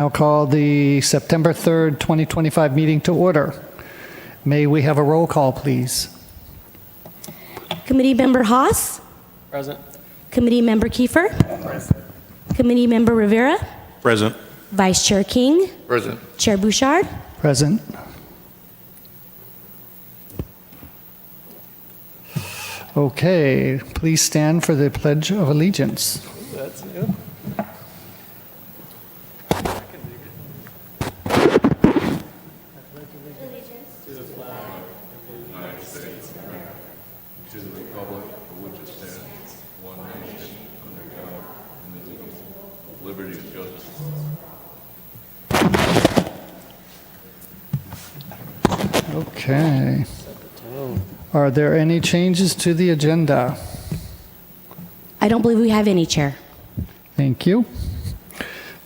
I'll call the September 3rd, 2025 meeting to order. May we have a roll call, please? Committee Member Haas? Present. Committee Member Kiefer? Present. Committee Member Rivera? Present. Vice Chair King? Present. Chair Bouchard? Present. Okay, please stand for the Pledge of Allegiance. That's new. Liberty and justice. Okay. Are there any changes to the agenda? I don't believe we have any, Chair. Thank you.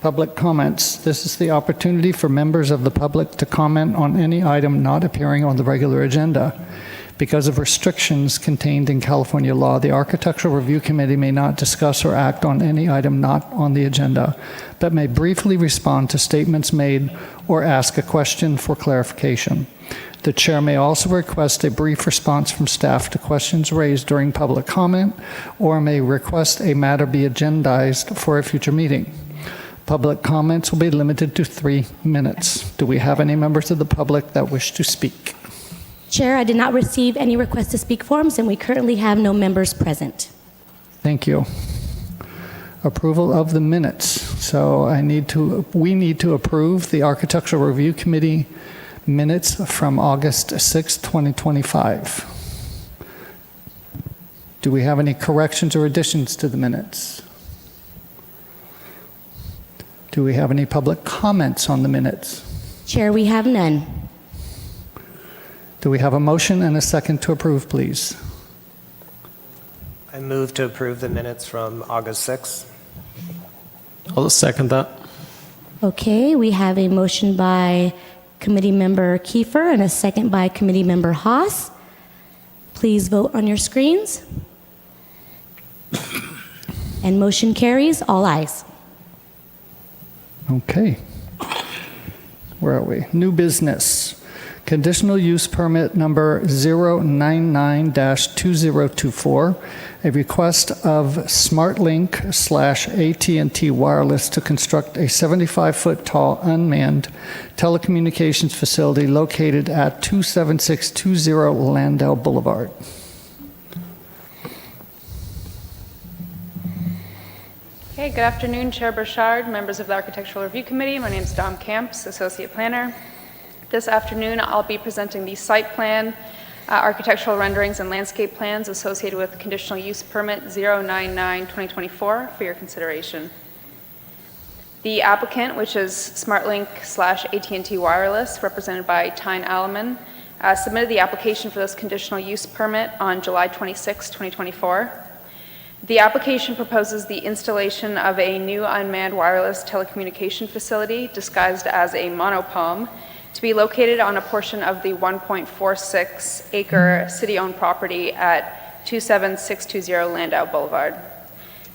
Public comments. This is the opportunity for members of the public to comment on any item not appearing on the regular agenda. Because of restrictions contained in California law, the Architectural Review Committee may not discuss or act on any item not on the agenda, but may briefly respond to statements made or ask a question for clarification. The chair may also request a brief response from staff to questions raised during public comment, or may request a matter be agendized for a future meeting. Public comments will be limited to 3 minutes. Do we have any members of the public that wish to speak? Chair, I did not receive any request to speak forms, and we currently have no members present. Thank you. Approval of the minutes. So we need to approve the Architectural Review Committee minutes from August 6, 2025. Do we have any corrections or additions to the minutes? Do we have any public comments on the minutes? Chair, we have none. Do we have a motion and a second to approve, please? I move to approve the minutes from August 6th. I'll second that. Okay, we have a motion by Committee Member Kiefer and a second by Committee Member Haas. Please vote on your screens. And motion carries, all ayes. Okay. Where are we? New business. Conditional use permit number 099-2024, a request of SmartLink/AT&T Wireless to construct a 75-foot tall unmanned telecommunications facility located at 27620 Landau Boulevard. Okay, good afternoon, Chair Bouchard, members of the Architectural Review Committee. My name is Dom Camps, Associate Planner. This afternoon, I'll be presenting the site plan, architectural renderings, and landscape plans associated with Conditional Use Permit 099-2024 for your consideration. The applicant, which is SmartLink/AT&T Wireless, represented by Tyne Alleman, submitted the application for this conditional use permit on July 26, 2024. The application proposes the installation of a new unmanned wireless telecommunication facility disguised as a monopome to be located on a portion of the 1.46-acre city-owned property at 27620 Landau Boulevard.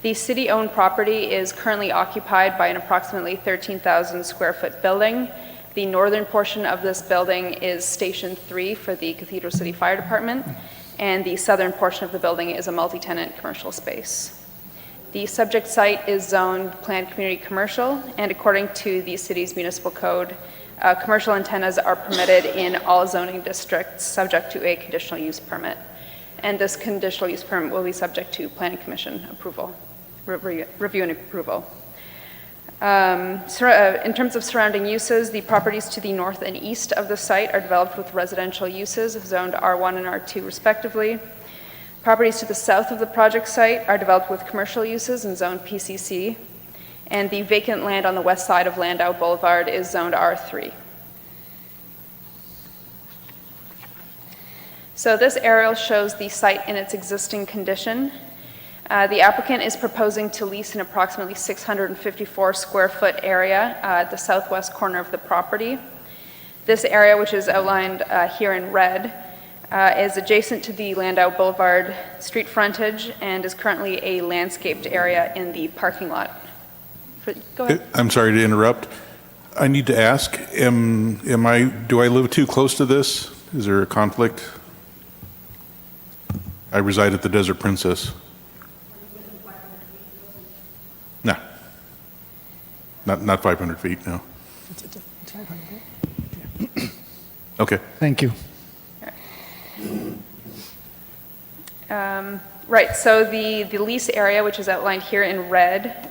The city-owned property is currently occupied by an approximately 13,000 square foot building. The northern portion of this building is Station 3 for the Cathedral City Fire Department, and the southern portion of the building is a multi-tenant commercial space. The subject site is zoned planned community commercial, and according to the city's municipal code, commercial antennas are permitted in all zoning districts subject to a conditional use permit. And this conditional use permit will be subject to Planning Commission approval, review and approval. In terms of surrounding uses, the properties to the north and east of the site are developed with residential uses zoned R1 and R2 respectively. Properties to the south of the project site are developed with commercial uses and zoned PCC. And the vacant land on the west side of Landau Boulevard is zoned R3. So this aerial shows the site in its existing condition. The applicant is proposing to lease an approximately 654 square foot area at the southwest corner of the property. This area, which is outlined here in red, is adjacent to the Landau Boulevard street frontage and is currently a landscaped area in the parking lot. Go ahead. I'm sorry to interrupt. I need to ask, do I live too close to this? Is there a conflict? I reside at the Desert Princess. No. Not 500 feet, no. Okay. Thank you. Right, so the lease area, which is outlined here in red,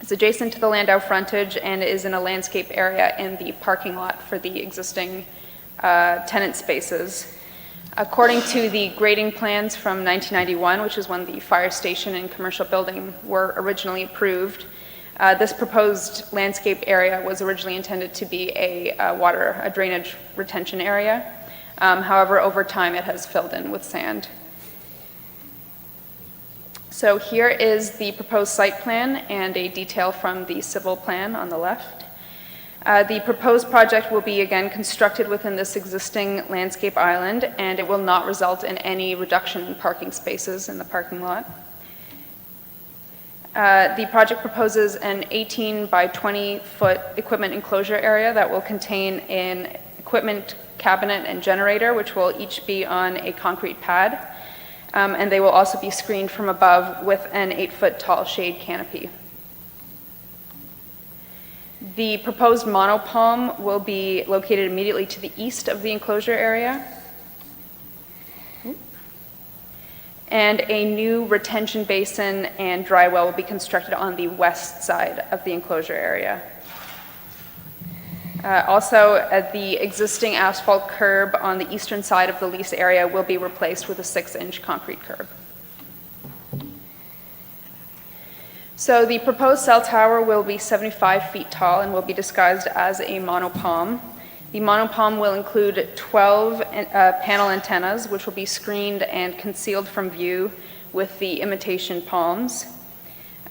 is adjacent to the Landau frontage and is in a landscape area in the parking lot for the existing tenant spaces. According to the grading plans from 1991, which is when the fire station and commercial building were originally approved, this proposed landscape area was originally intended to be a drainage retention area. However, over time, it has filled in with sand. So here is the proposed site plan and a detail from the civil plan on the left. The proposed project will be again constructed within this existing landscape island, and it will not result in any reduction in parking spaces in the parking lot. The project proposes an 18 by 20 foot equipment enclosure area that will contain an equipment cabinet and generator, which will each be on a concrete pad. And they will also be screened from above with an 8-foot tall shade canopy. The proposed monopalm will be located immediately to the east of the enclosure area. And a new retention basin and dry well will be constructed on the west side of the enclosure area. Also, the existing asphalt curb on the eastern side of the lease area will be replaced with a 6-inch concrete curb. So the proposed cell tower will be 75 feet tall and will be disguised as a monopalm. The monopalm will include 12 panel antennas, which will be screened and concealed from view with the imitation palms.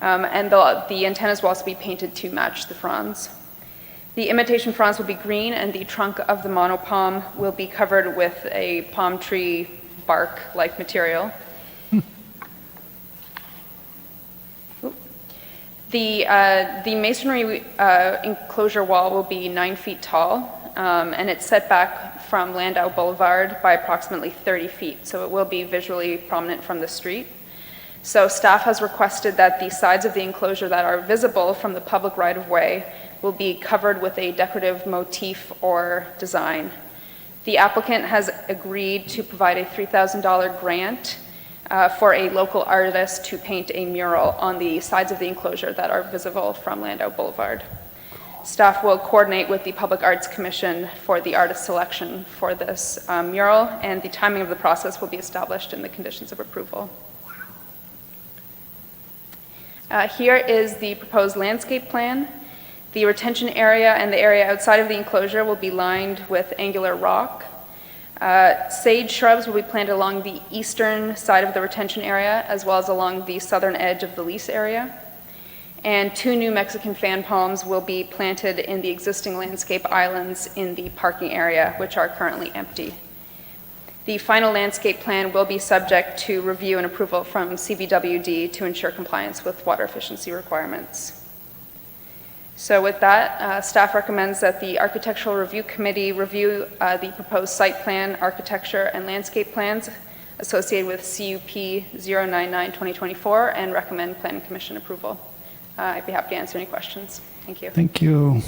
And the antennas will also be painted to match the fronds. The imitation fronds will be green, and the trunk of the monopalm will be covered with a palm tree bark-like material. The masonry enclosure wall will be 9 feet tall, and it's set back from Landau Boulevard by approximately 30 feet, so it will be visually prominent from the street. So staff has requested that the sides of the enclosure that are visible from the public right-of-way will be covered with a decorative motif or design. The applicant has agreed to provide a $3,000 grant for a local artist to paint a mural on the sides of the enclosure that are visible from Landau Boulevard. Staff will coordinate with the Public Arts Commission for the artist selection for this mural, and the timing of the process will be established in the conditions of approval. Here is the proposed landscape plan. The retention area and the area outside of the enclosure will be lined with angular rock. Sage shrubs will be planted along the eastern side of the retention area, as well as along the southern edge of the lease area. And 2 new Mexican fan palms will be planted in the existing landscape islands in the parking area, which are currently empty. The final landscape plan will be subject to review and approval from CVWD to ensure compliance with water efficiency requirements. So with that, staff recommends that the Architectural Review Committee review the proposed site plan, architecture, and landscape plans associated with CUP 099-2024 and recommend Planning Commission approval. I'd be happy to answer any questions. Thank you. Thank you.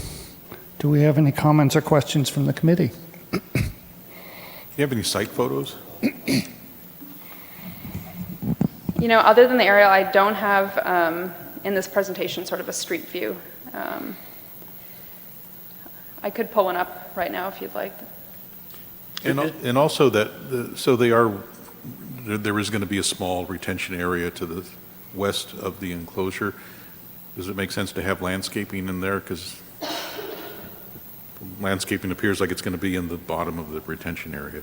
Do we have any comments or questions from the committee? Do you have any site photos? You know, other than the aerial, I don't have in this presentation sort of a street view. I could pull one up right now if you'd like. And also so there is going to be a small retention area to the west of the enclosure. Does it make sense to have landscaping in there? Because landscaping appears like it's going to be in the bottom of the retention area.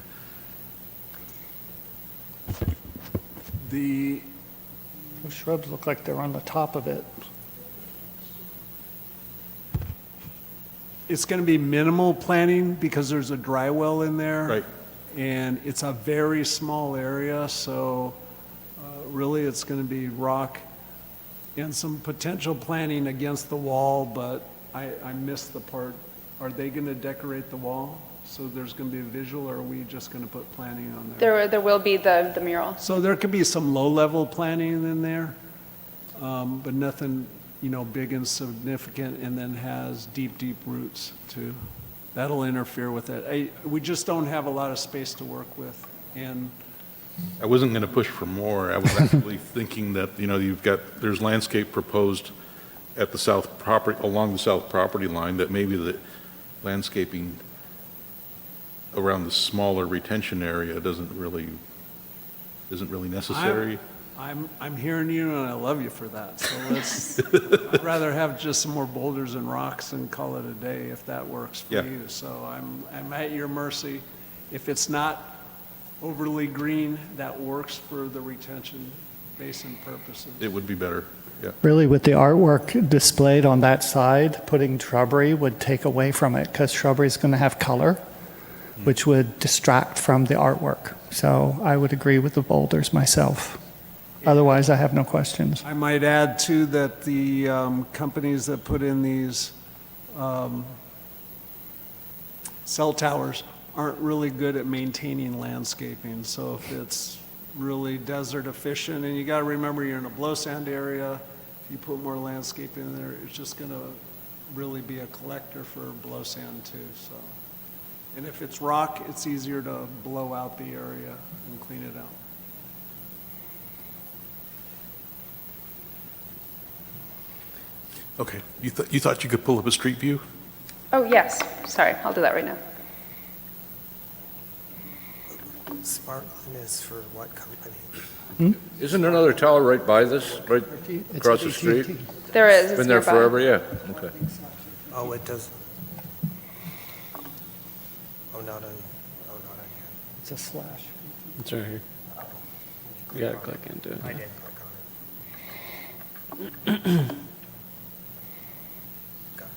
The shrubs look like they're on the top of it. It's going to be minimal planting because there's a dry well in there. Right. And it's a very small area, so really it's going to be rock and some potential planting against the wall, but I missed the part. Are they going to decorate the wall? So there's going to be a visual, or are we just going to put planning on there? There will be the mural. So there could be some low-level planning in there, but nothing, big and significant, and then has deep, deep roots too. That'll interfere with it. We just don't have a lot of space to work with, and I wasn't going to push for more. I was actually thinking that, there's landscape proposed at the south property, along the south property line, that maybe the landscaping around the smaller retention area isn't really necessary. I'm hearing you, and I love you for that. So I'd rather have just some more boulders and rocks and call it a day if that works for Yeah. you. So I'm at your mercy. If it's not overly green, that works for the retention basin purposes. It would be better, yeah. Really, with the artwork displayed on that side, putting shrubbery would take away from it because shrubbery is going to have color, which would distract from the artwork. So I would agree with the boulders myself. Otherwise, I have no questions. I might add, too, that the companies that put in these cell towers aren't really good at maintaining landscaping. So if it's really desert efficient, and you got to remember you're in a blow sand area, if you put more landscaping in there, it's just going to really be a collector for blow sand, too. So, and if it's rock, it's easier to blow out the area and clean it out. Okay, you thought you could pull up a street view? Oh, yes, sorry, I'll do that right now. Sparkline is for what company? Isn't there another tower right by this, right across the street? There is, it's Been there nearby. forever, yeah, okay. Oh, it does. Not on here. It's a slash. It's right here. You gotta click into it. I did click on it. Got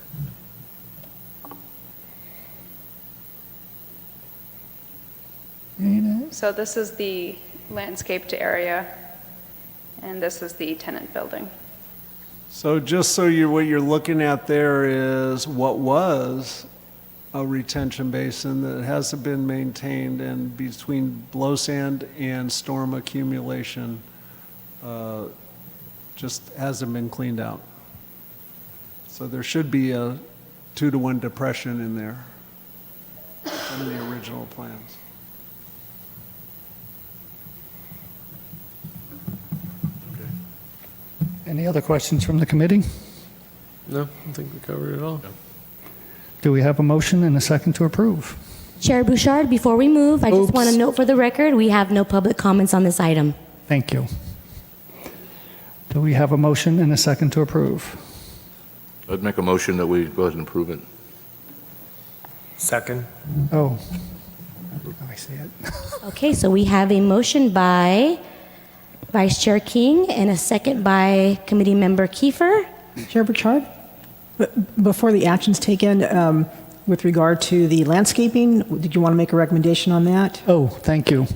it. So this is the landscaped area, and this is the tenant building. So just so what you're looking at there is what was a retention basin that hasn't been maintained, and between blow sand and storm accumulation, just hasn't been cleaned out. So there should be a 2-to-1 depression in there from the original plans. Any other questions from the committee? No, I think we covered it all. Do we have a motion and a second to approve? Chair Bouchard, before we move, I just want to Oops. note for the record, we have no public comments on this item. Thank you. Do we have a motion and a second to approve? I'd make a motion that we go ahead and approve it. Second? Oh, I see it. Okay, so we have a motion by Vice Chair King and a second by Committee Member Kiefer. Chair Burchard, before the action's taken, with regard to the landscaping, did you want to make a recommendation on that? Oh, thank you.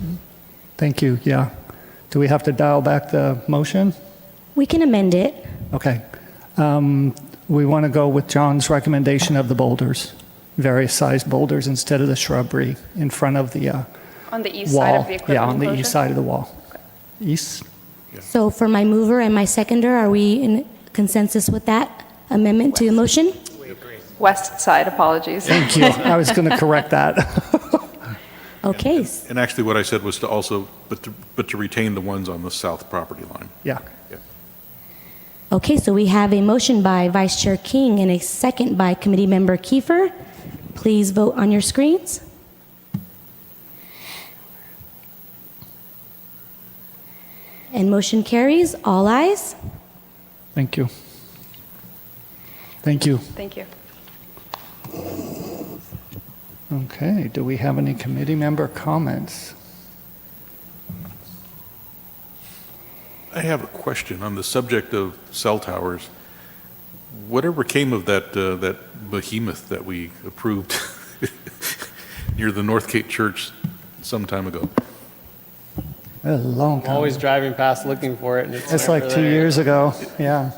Thank you, yeah. Do we have to dial back the motion? We can amend it. Okay. We want to go with John's recommendation of the boulders, various sized boulders instead of the shrubbery in front of the On the east wall. side of the equipment Yeah, on the enclosure? east side of the wall. East? So for my mover and my seconder, are we in consensus with that amendment to the motion? West side, apologies. Thank you. I was going to correct that. Okay, And actually, what I said was to also, but to retain the ones on the south property line. Yeah. okay, so we have a motion by Vice Chair King and a second by Committee Member Kiefer. Please vote on your screens. And motion carries, all ayes. Thank you. Thank you. Thank you. Okay, do we have any committee member comments? I have a question on the subject of cell towers. Whatever came of that behemoth that we approved near the North Cape Church some time ago? A long I'm time. always driving past looking for it, and it's It's never like 2 there. years ago, yeah.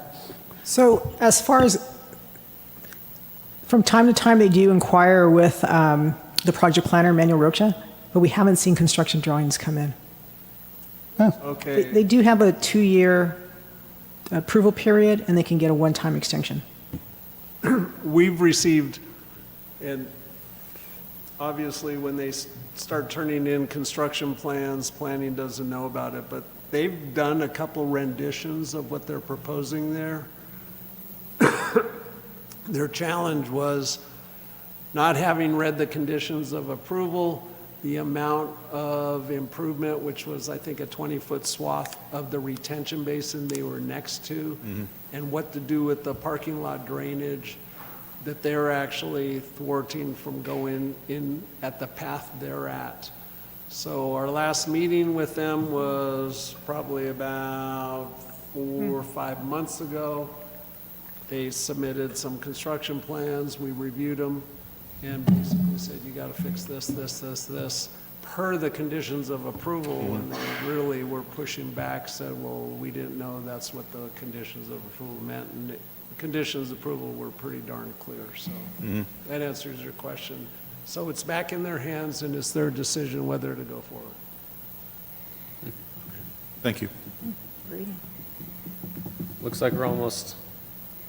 So as far as From time to time, they do inquire with the project planner, Manuel Rocha, but we haven't seen construction drawings come in. Okay. They do have a 2-year approval period, and they can get a one-time extension. We've received, and obviously when they start turning in construction plans, planning doesn't know about it, but they've done a couple renditions of what they're proposing there. Their challenge was not having read the conditions of approval, the amount of improvement, which was, I think, a 20-foot swath of the retention basin they were next to, and what to do with the parking lot drainage, that they're actually thwarting from going in at the path they're at. So our last meeting with them was probably about 4 or 5 months ago. They submitted some construction plans, we reviewed them, and basically said, you gotta fix this, this, this, this, per the conditions of approval, and they really were pushing back, said, well, we didn't know that's what the conditions of approval meant, and the conditions of approval were pretty darn clear, so that answers your question. So it's back in their hands, and it's their decision whether to go forward. Thank you. Looks like we're almost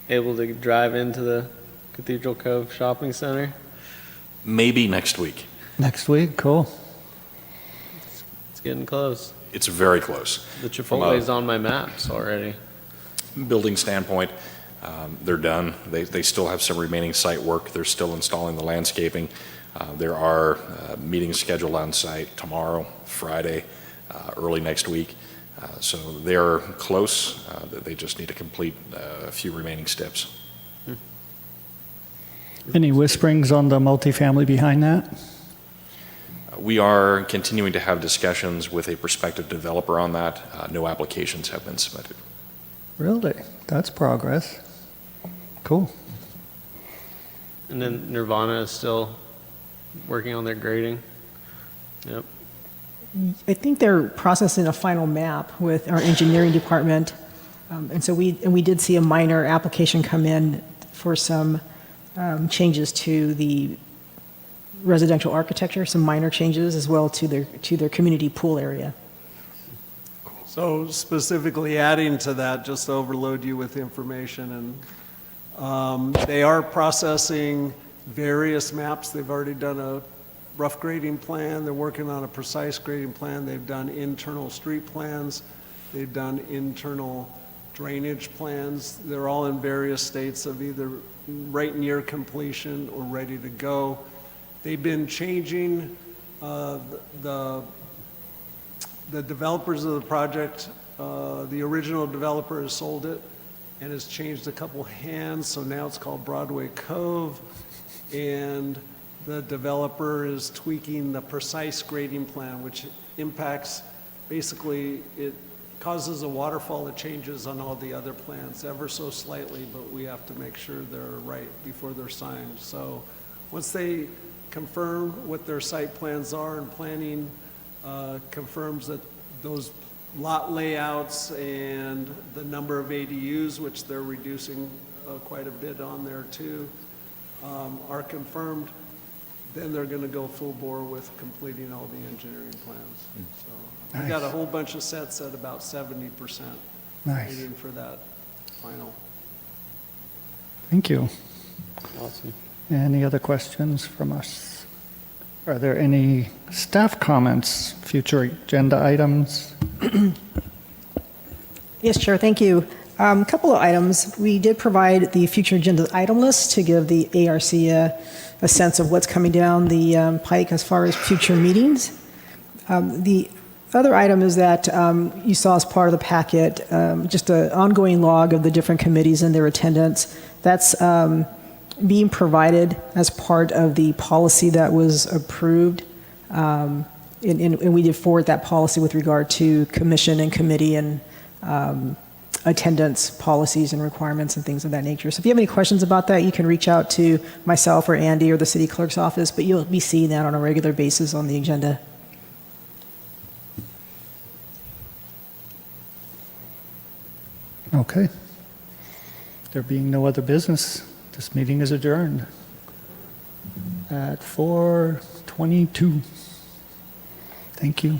able to drive into the Cathedral Cove Shopping Center. Maybe next week. Next week, cool. It's getting close. It's very close. The Chipotle's on my maps already. Building standpoint, they're done. They still have some remaining site work. They're still installing the landscaping. There are meetings scheduled on site tomorrow, Friday, early next week. So they're close. They just need to complete a few remaining steps. Any whisperings on the multifamily behind that? We are continuing to have discussions with a prospective developer on that. No applications have been submitted. Really? That's progress. Cool. And then Nirvana is still working on their grading. Yep. I think they're processing a final map with our engineering department. And so we did see a minor application come in for some changes to the residential architecture, some minor changes as well to their community pool area. So specifically adding to that, just to overload you with information, and they are processing various maps. They've already done a rough grading plan. They're working on a precise grading plan. They've done internal street plans. They've done internal drainage plans. They're all in various states of either right near completion or ready to go. They've been changing the developers of the project. The original developer has sold it and has changed a couple hands, so now it's called Broadway Cove. And the developer is tweaking the precise grading plan, which impacts, basically, it causes a waterfall that changes on all the other plans ever so slightly, but we have to make sure they're right before they're signed. So once they confirm what their site plans are and planning confirms that those lot layouts and the number of ADUs, which they're reducing quite a bit on there too, are confirmed, then they're going to go full bore with completing all the engineering plans. So we got a whole bunch of sets at about 70%. Nice. Waiting for that final. Thank you. Awesome. Any other questions from us? Are there any staff comments, future agenda items? Yes, Chair, thank you. A couple of items. We did provide the future agenda item list to give the ARC a sense of what's coming down the pike as far as future meetings. The other item is that you saw as part of the packet just an ongoing log of the different committees and their attendance. That's being provided as part of the policy that was approved. And we did forward that policy with regard to commission and committee and attendance policies and requirements and things of that nature. So if you have any questions about that, you can reach out to myself or Andy or the city clerk's office, but you'll be seeing that on a regular basis on the agenda. Okay. There being no other business, this meeting is adjourned. at 4:22. Thank you.